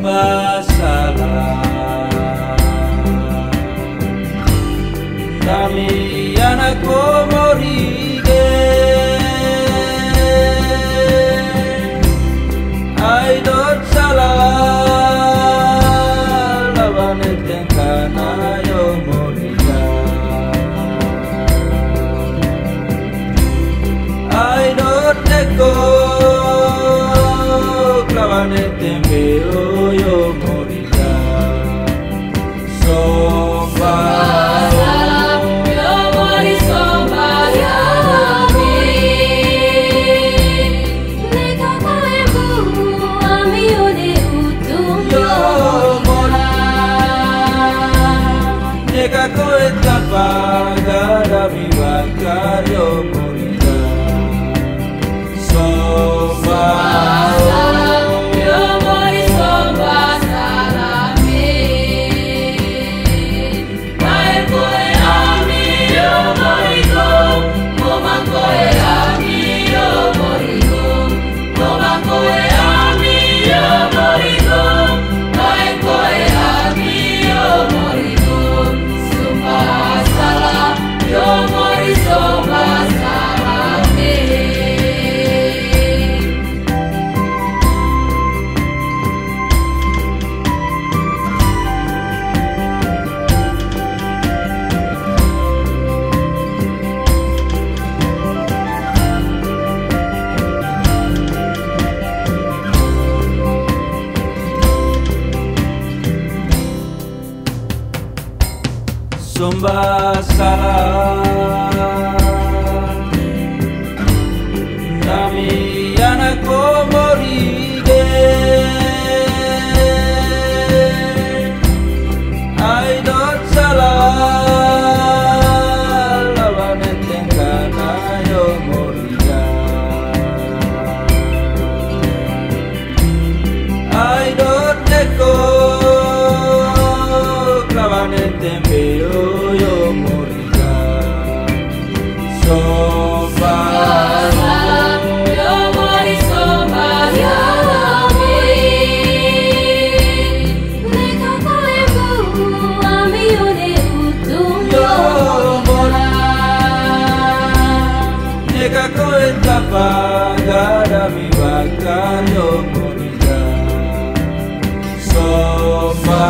masalah. Kami anak komorige, ay dot salah, lawan etengkan ayo moriga. Ay dot neko, lawan etembeo yo moriga. Somba. Neka koe tapagara vivaca yo morirá. Somba yo mori somba salame. Mae koe ami yo morigo, moma koe ami yo morigo, moma koe ami yo morigo, mae koe ami yo morigo. Masalah, yo mori somba salame. Somba salah, kami anak komorige, ay dot salah, lawan etengkan ayo moriga. Ay dot neko, lawan etembeo yo moriga. Somba yo mori somba salame. Neka koe bu ami one utung yo mora. neka koe tapagara vivaca yo moriga. Somba